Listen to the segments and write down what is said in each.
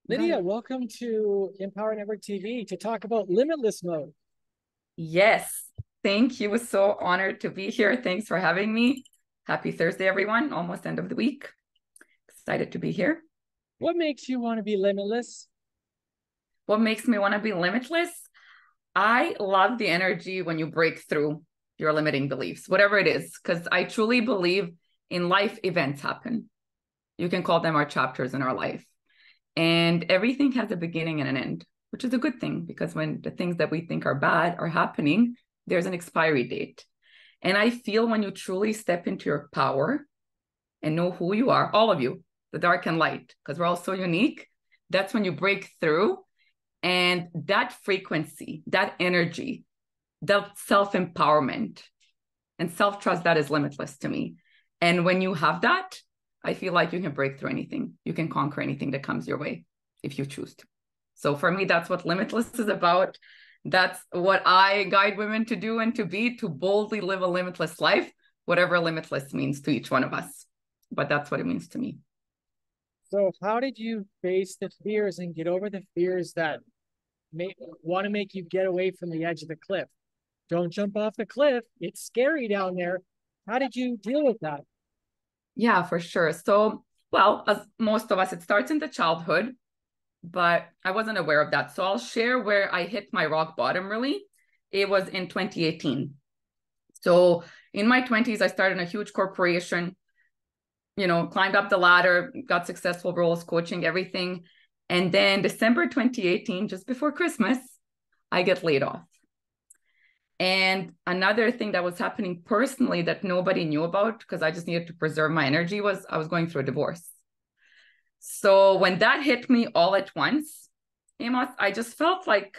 Lydia, Right. welcome to Empower Network TV to talk about limitless mode. Yes. Thank you. So honored to be here. Thanks for having me. Happy Thursday, everyone. Almost end of the week. Excited to be here. What makes you want to be limitless? What makes me want to be limitless? I love the energy when you break through your limiting beliefs, whatever it is, because I truly believe in life events happen. You can call them our chapters in our life. And everything has a beginning and an end, which is a good thing because when the things that we think are bad are happening, there's an expiry date. And I feel when you truly step into your power and know who you are, all of you, the dark and light, because we're all so unique, that's when you break through. And that frequency, that energy, that self empowerment and self trust, that is limitless to me. And when you have that, I feel like you can break through anything. You can conquer anything that comes your way if you choose to. So for me, that's what Limitless is about. That's what I guide women to do and to be, to boldly live a limitless life, whatever limitless means to each one of us. But that's what it means to me. So, how did you face the fears and get over the fears that want to make you get away from the edge of the cliff? Don't jump off the cliff. It's scary down there. How did you deal with that? Yeah, for sure. So, well, as most of us, it starts in the childhood, but I wasn't aware of that. So I'll share where I hit my rock bottom really. It was in 2018. So in my 20s, I started a huge corporation, climbed up the ladder, got successful roles, coaching, everything. And then December 2018, just before Christmas, I get laid off. And another thing that was happening personally that nobody knew about because I just needed to preserve my energy was I was going through a divorce. So when that hit me all at once, Amos, I just felt like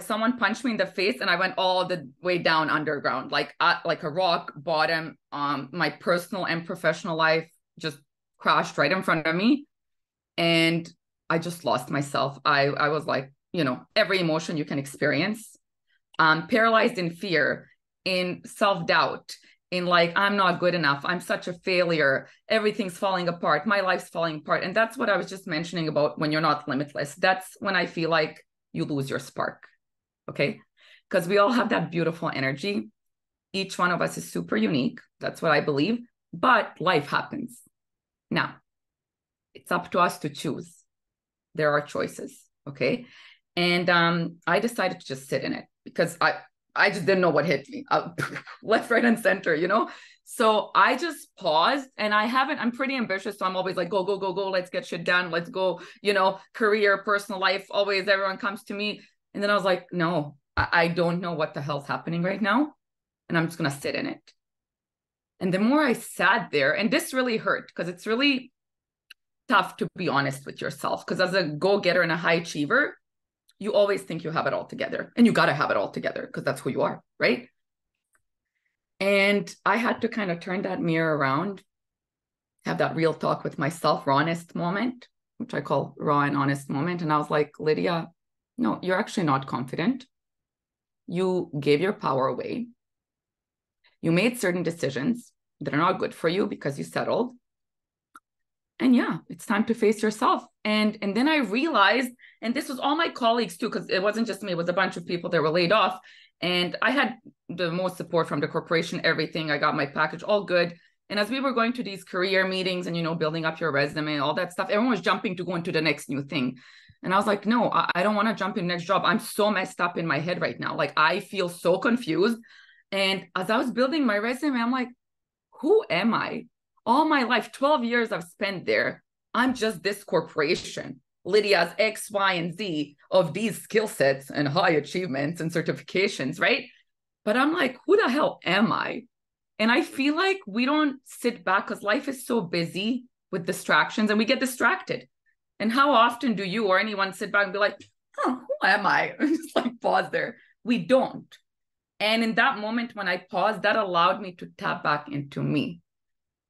someone punched me in the face and I went all the way down underground, like a rock bottom. My personal and professional life just crashed right in front of me. And I just lost myself. I was like, every emotion you can experience, paralyzed in fear, in self-doubt, in like, I'm not good enough. I'm such a failure. Everything's falling apart. My life's falling apart. And that's what I was just mentioning about when you're not limitless. That's when I feel like you lose your spark. Okay. Because we all have that beautiful energy. Each one of us is super unique. That's what I believe. But life happens. Now, it's up to us to choose. There are choices. Okay. And I decided to just sit in it because I just didn't know what hit me left, right, and center. So I just paused and I'm pretty ambitious. So I'm always like, go, go, go, go. Let's get shit done. Let's go, career, personal life. Always everyone comes to me. And then I was like, no, I don't know what the hell's happening right now. And I'm just going to sit in it. And the more I sat there, and this really hurt because it's really tough to be honest with yourself. Because as a go getter and a high achiever, you always think you have it all together and you got to have it all together because that's who you are. Right. And I had to kind of turn that mirror around, have that real talk with myself, raw honest moment, which I call raw and honest moment. And I was like, Lydia, no, you're actually not confident. You gave your power away. You made certain decisions that are not good for you because you settled. And yeah, it's time to face yourself. And then I realized, and this was all my colleagues too, because it wasn't just me, it was a bunch of people that were laid off. And I had the most support from the corporation, everything. I got my package, all good. And as we were going to these career meetings and, building up your resume, all that stuff, everyone was jumping to go into the next new thing. And I was like, no, I don't want to jump in the next job. I'm so messed up in my head right now. Like, I feel so confused. And as I was building my resume, I'm like, who am I? All my life, 12 years I've spent there. I'm just this corporation. Lydia's X, Y, and Z of these skill sets and high achievements and certifications, right? But I'm like, who the hell am I? And I feel like we don't sit back because life is so busy with distractions and we get distracted. And how often do you or anyone sit back and be like, who am I? And just like pause there. We don't. And in that moment when I paused, that allowed me to tap back into me,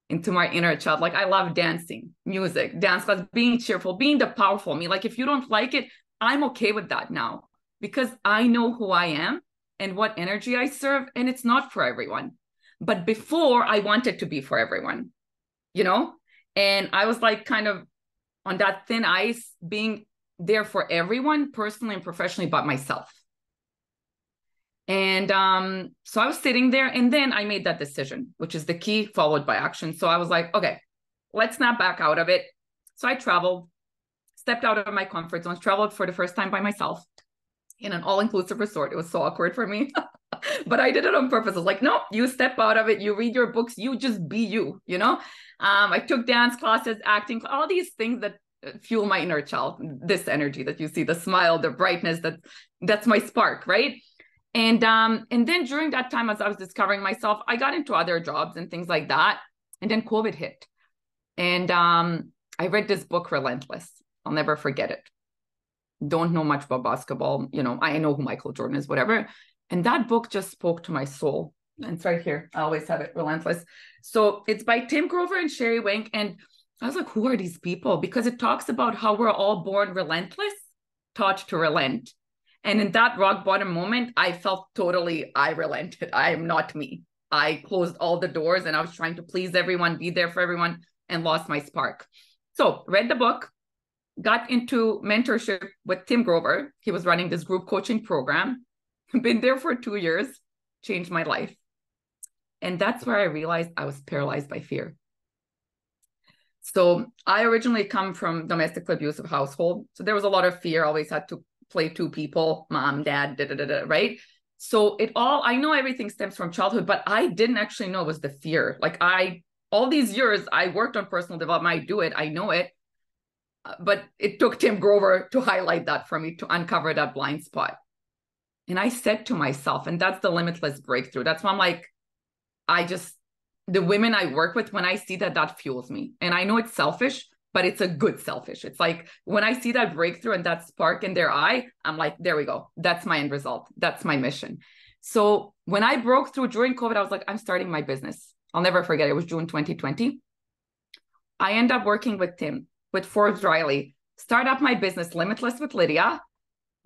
into my inner child. Like, I love dancing, music, dance class, being cheerful, being the powerful me. Like, if you don't like it, I'm okay with that now because I know who I am and what energy I serve. And it's not for everyone. But before, I wanted to be for everyone, you know? And I was like kind of on that thin ice, being there for everyone, personally and professionally, but myself. And so I was sitting there, and then I made that decision, which is the key, followed by action. So I was like, okay, let's snap back out of it. So I traveled, stepped out of my comfort zone, traveled for the first time by myself in an all-inclusive resort. It was so awkward for me, but I did it on purpose. I was like, no, you step out of it, you read your books, you just be you, you know? I took dance classes, acting, all these things that fuel my inner child, this energy that you see, the smile, the brightness, that's my spark, right? And then during that time, as I was discovering myself, I got into other jobs and things like that. And then COVID hit. And I read this book, Relentless. I'll never forget it. Don't know much about basketball. You know, I know who Michael Jordan is, whatever. And that book just spoke to my soul. And it's right here. I always have it, Relentless. So it's by Tim Grover and Sherry Wenk. And I was like, who are these people? Because it talks about how we're all born relentless, taught to relent. And in that rock bottom moment, I felt totally, I relented. I am not me. I closed all the doors and I was trying to please everyone, be there for everyone, and lost my spark. So read the book, got into mentorship with Tim Grover. He was running this group coaching program. Been there for 2 years, changed my life. And that's where I realized I was paralyzed by fear. So I originally come from domestically abusive household. So there was a lot of fear. Always had to play two people, mom, dad, right? So I know everything stems from childhood, but I didn't actually know it was the fear. Like all these years, I worked on personal development. I do it, I know it. But it took Tim Grover to highlight that for me, to uncover that blind spot. And I said to myself, and that's the limitless breakthrough. That's why I'm like, the women I work with, when I see that fuels me. And I know it's selfish, but it's a good selfish. It's like when I see that breakthrough and that spark in their eye, I'm like, there we go. That's my end result. That's my mission. So when I broke through during COVID, I was like, I'm starting my business. I'll never forget. It was June 2020. I end up working with Tim, with Forbes Riley, start up my business, Limitless with Lydia,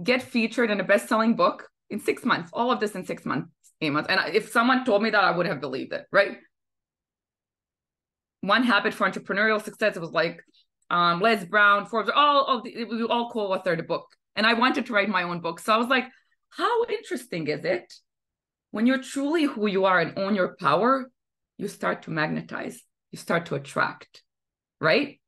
get featured in a best-selling book in 6 months. All of this in 6 months, 8 months. And if someone told me that, I would have believed it, right? One Habit for Entrepreneurial Success. It was like Les Brown, Forbes, we all co-authored a book. And I wanted to write my own book. So I was like, how interesting is it when you're truly who you are and own your power, you start to magnetize, you start to attract, right?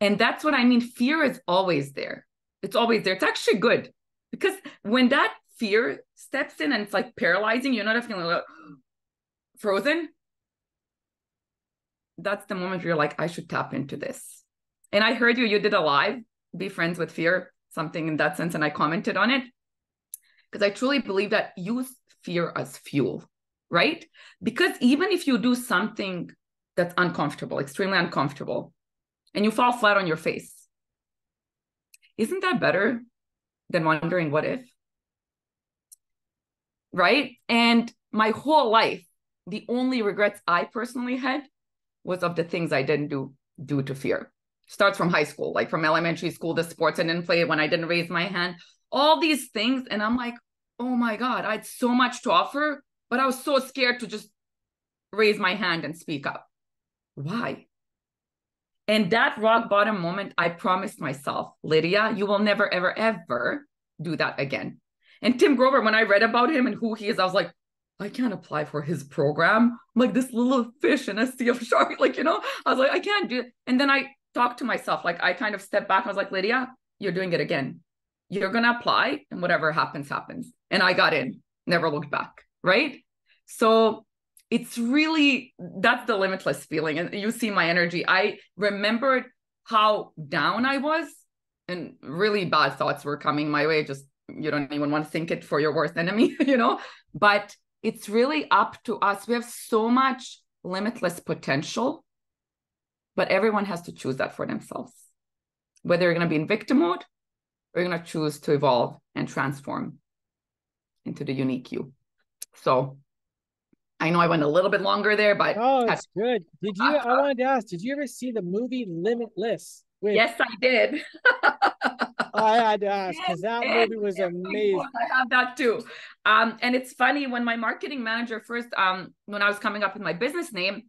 And that's what I mean. Fear is always there. It's always there. It's actually good, because when that fear steps in and it's like paralyzing, you're not feeling like frozen. That's the moment where you're like, I should tap into this. And I heard you did a live, Be Friends with Fear, something in that sense. And I commented on it because I truly believe that use fear as fuel, right? Because even if you do something that's uncomfortable, extremely uncomfortable, and you fall flat on your face, isn't that better than wondering what if? Right? And my whole life, the only regrets I personally had was of the things I didn't do due to fear. Starts from high school, like from elementary school, the sports I didn't play, when I didn't raise my hand, all these things. And I'm like, oh my God, I had so much to offer, but I was so scared to just raise my hand and speak up. Why? And that rock bottom moment, I promised myself, Lydia, you will never, ever, ever do that again. And Tim Grover, when I read about him and who he is, I was like, I can't apply for his program. I'm like this little fish in a sea of sharks. Like, I was like, I can't do it. And then I talked to myself, like I kind of stepped back. I was like, Lydia, you're doing it again. You're going to apply and whatever happens, happens. And I got in, never looked back, right? So it's really, that's the limitless feeling. And you see my energy. I remembered how down I was and really bad thoughts were coming my way. Just, you don't even want to think it for your worst enemy, but it's really up to us. We have so much limitless potential, but everyone has to choose that for themselves. Whether you're going to be in victim mode or you're going to choose to evolve and transform into the unique you. So I know I went a little bit longer there, but oh, it's good. I wanted to ask, did you ever see the movie Limitless? Yes, I did. I had to ask because that movie was amazing. I have that too. And it's funny, when my marketing manager first, when I was coming up with my business name,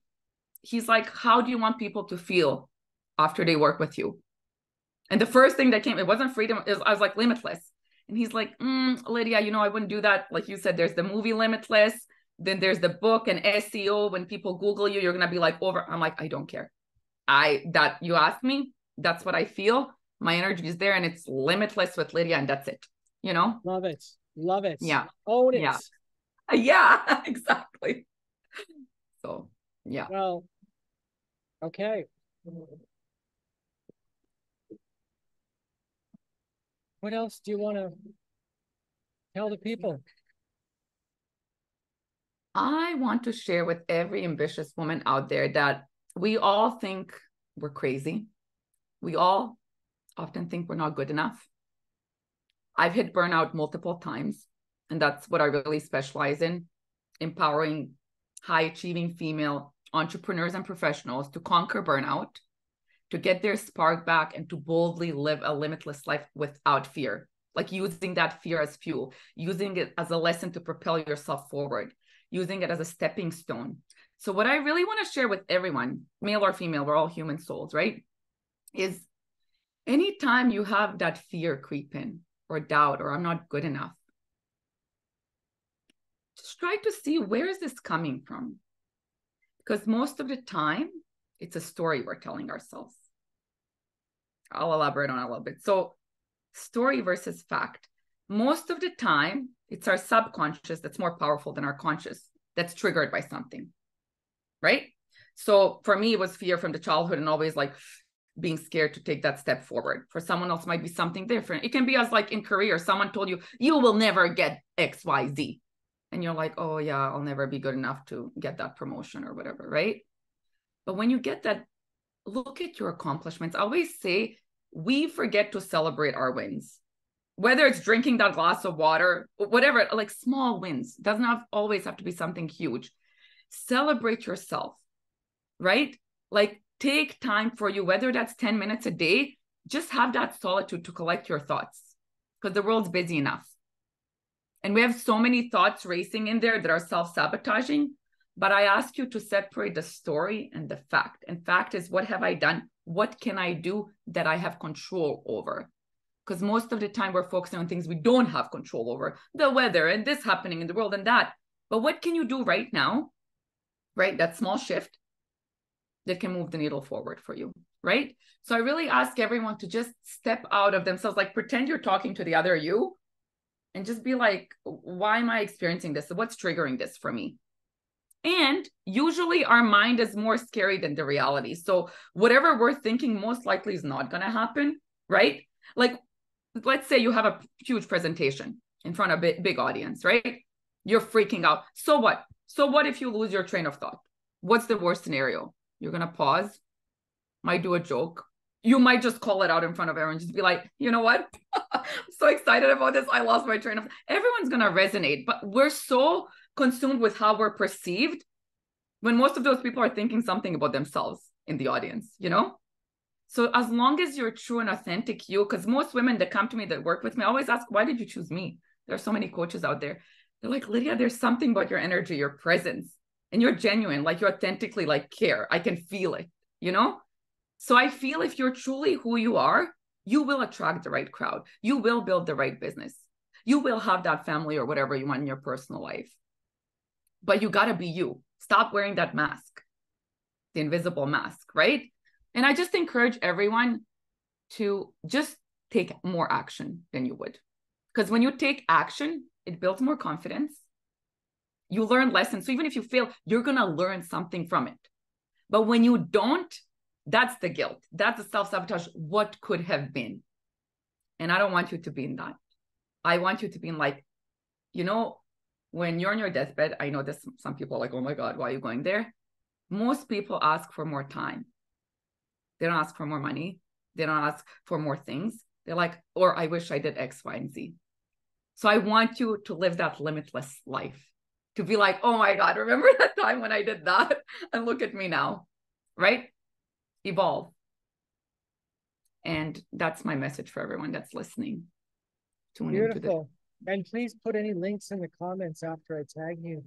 he's like, how do you want people to feel after they work with you? And the first thing that came, it wasn't freedom. I was like, limitless. And he's like, Lydia, you know, I wouldn't do that. Like you said, there's the movie Limitless. Then there's the book and SEO. When people Google you, you're going to be like over. I'm like, I don't care. That you asked me, that's what I feel. My energy is there and it's limitless with Lydia and that's it. You know? Love it. Love it. Yeah. Own it. Yeah. Yeah, exactly. So, yeah. Well, okay. What else do you want to tell the people? I want to share with every ambitious woman out there that we all think we're crazy. We all often think we're not good enough. I've hit burnout multiple times, and that's what I really specialize in, empowering high achieving female entrepreneurs and professionals to conquer burnout, to get their spark back, and to boldly live a limitless life without fear, like using that fear as fuel, using it as a lesson to propel yourself forward, using it as a stepping stone. So what I really want to share with everyone, male or female, we're all human souls, right? Is anytime you have that fear creep in or doubt or I'm not good enough, just try to see where is this coming from? Because most of the time, it's a story we're telling ourselves. I'll elaborate on it a little bit. So story versus fact. Most of the time, it's our subconscious that's more powerful than our conscious, that's triggered by something, right? So for me, it was fear from the childhood and always like being scared to take that step forward. For someone else, might be something different. It can be as like in career, someone told you, you will never get X, Y, Z. And you're like, oh yeah, I'll never be good enough to get that promotion or whatever, right? But when you get that, look at your accomplishments. I always say we forget to celebrate our wins, whether it's drinking that glass of water, whatever, like small wins. Doesn't always have to be something huge. Celebrate yourself, right? Like take time for you, whether that's 10 minutes a day, just have that solitude to collect your thoughts because the world's busy enough. And we have so many thoughts racing in there that are self-sabotaging. But I ask you to separate the story and the fact. And fact is, what have I done? What can I do that I have control over? Because most of the time we're focusing on things we don't have control over, the weather and this happening in the world and that. But what can you do right now, right? That small shift that can move the needle forward for you, right? So I really ask everyone to just step out of themselves, like pretend you're talking to the other you and just be like, why am I experiencing this? What's triggering this for me? And usually our mind is more scary than the reality. So whatever we're thinking most likely is not going to happen, right? Like, let's say you have a huge presentation in front of a big audience, right? You're freaking out. So what? So what if you lose your train of thought? What's the worst scenario? You're going to pause, might do a joke. You might just call it out in front of everyone, just be like, you know what? I'm so excited about this. I lost my train of thought. Everyone's going to resonate, but we're so consumed with how we're perceived when most of those people are thinking something about themselves in the audience, you know? So as long as you're true and authentic you, because most women that come to me that work with me, I always ask, why did you choose me? There are so many coaches out there. They're like, Lydia, there's something about your energy, your presence, and you're genuine, like you authentically like care. I can feel it, you know? So I feel if you're truly who you are, you will attract the right crowd. You will build the right business. You will have that family or whatever you want in your personal life. But you got to be you. Stop wearing that mask, the invisible mask, right? And I just encourage everyone to just take more action than you would. Because when you take action, it builds more confidence. You learn lessons. So even if you fail, you're going to learn something from it. But when you don't, that's the guilt. That's the self-sabotage. What could have been? And I don't want you to be in that. I want you to be in like, you know, when you're on your deathbed, I know this, some people are like, oh my God, why are you going there? Most people ask for more time. They don't ask for more money. They don't ask for more things. They're like, or I wish I did X, Y, and Z. So I want you to live that limitless life, to be like, oh my God, remember that time when I did that? And look at me now, right? Evolve. And that's my message for everyone that's listening. Tune into this. Beautiful. And please put any links in the comments after I tag you.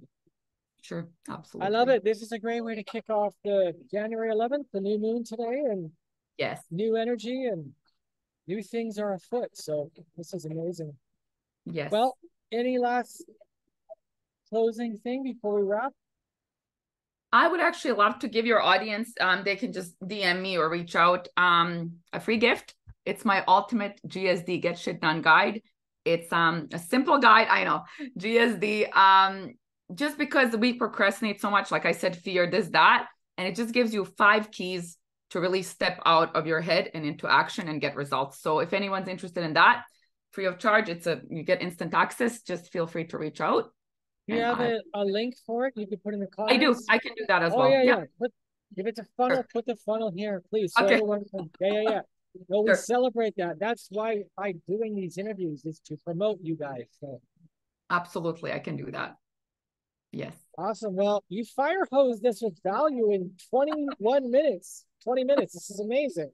Sure, absolutely. I love it. This is a great way to kick off the January 11th, the new moon today, and yes, new energy. And new things are afoot. So this is amazing. Yes. Well, any last closing thing before we wrap? I would actually love to give your audience, they can just DM me or reach out, a free gift. It's my ultimate GSD Get Shit Done guide. It's a simple guide. I know, GSD. Just because we procrastinate so much, like I said, fear, this, that, and it just gives you 5 keys to really step out of your head and into action and get results. So if anyone's interested in that, free of charge, you get instant access. Just feel free to reach out. Do you have a link for it? You can put in the I do. comments. I can do that as Oh well. yeah, Yeah. yeah. If it's a funnel, Sure. put the funnel here, please, so Okay. everyone can. Yeah. No, we Sure. celebrate that. That's why I'm doing these interviews, is to promote you guys. So Absolutely, I can do that. Yes. awesome. Well, you fire hose this with value in 21 minutes. 20 minutes. This is amazing.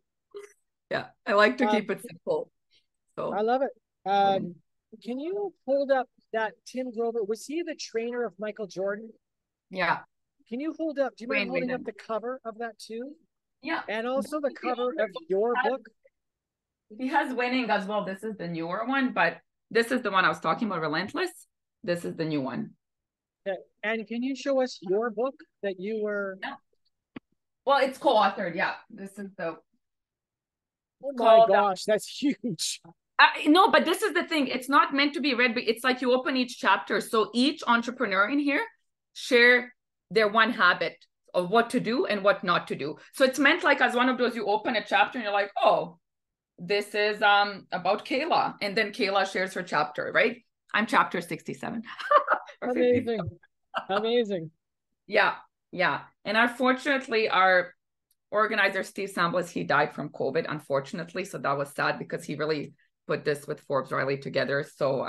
Yeah, I like to Um, keep it simple. I So, love it. Can you hold up that Tim Grover? Was he the trainer of Michael Jordan? yeah, Can you hold up? Do you mind Wayne holding up Wayden. the cover of that too? Yeah. And also the He cover of your book? has winning as well. This is the newer one, but this is the one I was talking about, Relentless. This is the new one. Okay. And can you show us your book that you were? Yeah. Well, it's co-authored. Yeah, this is the. Oh my Called. gosh, that's huge. No, but this is the thing. It's not meant to be read, but it's like you open each chapter. So each entrepreneur in here share their one habit of what to do and what not to do. So it's meant like as one of those, you open a chapter and you're like, oh, this is about Kayla. And then Kayla shares her chapter, right? I'm chapter 67 or 50. Amazing. Amazing. Yeah. Yeah. And unfortunately, our organizer, Steve Sambles, he died from COVID, unfortunately. So that was sad because he really put this with Forbes Riley together. So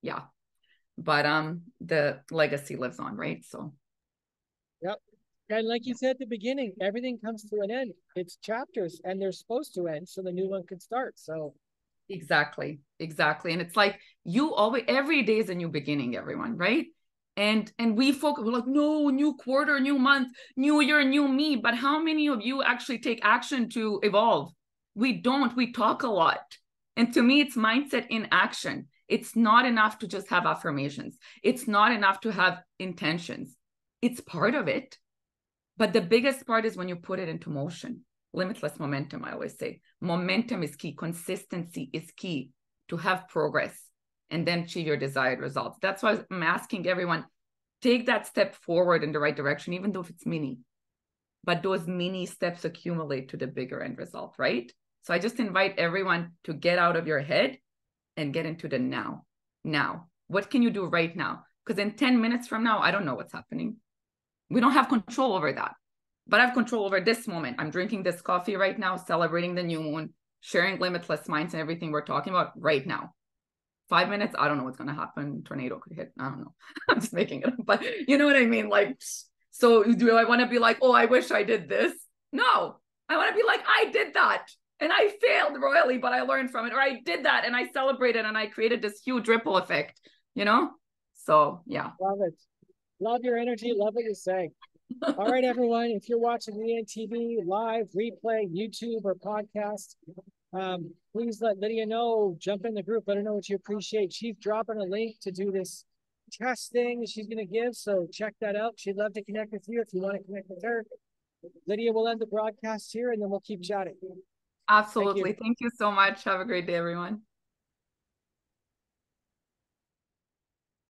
yeah. But the legacy lives on, right? So Yep. And like you said at the beginning, everything comes to an end. It's chapters and they're supposed to end so the new one can start. So exactly. And it's like you always, every day is a new beginning, everyone, right? And we focus, we're like, no, new quarter, new month, new year, new me. But how many of you actually take action to evolve? We don't. We talk a lot. And to me, it's mindset in action. It's not enough to just have affirmations. It's not enough to have intentions. It's part of it. But the biggest part is when you put it into motion. Limitless momentum, I always say. Momentum is key. Consistency is key to have progress and then achieve your desired results. That's why I'm asking everyone, take that step forward in the right direction, even though if it's mini. But those mini steps accumulate to the bigger end result, right? So I just invite everyone to get out of your head and get into the now. Now, what can you do right now? Because in 10 minutes from now, I don't know what's happening. We don't have control over that. But I have control over this moment. I'm drinking this coffee right now, celebrating the new moon, sharing limitless minds and everything we're talking about right now. 5 minutes, I don't know what's going to happen. Tornado could hit. I don't know. I'm just making it up. But you know what I mean? Like, so do I want to be like, oh, I wish I did this? No. I want to be like, I did that. And I failed royally, but I learned from it. Or I did that and I celebrated and I created this huge ripple effect, you know? So, yeah. love it. Love your energy. Love what you're saying. All right, everyone. If you're watching me on TV, live, replay, YouTube, or podcast, please let Lydia know. Jump in the group. Let her know what you appreciate. She's dropping a link to do this test thing that she's going to give. So check that out. She'd love to connect with you if you want to connect with her. Lydia will end the broadcast here and then we'll keep chatting. Absolutely. Thank you so much. Have a great day, everyone.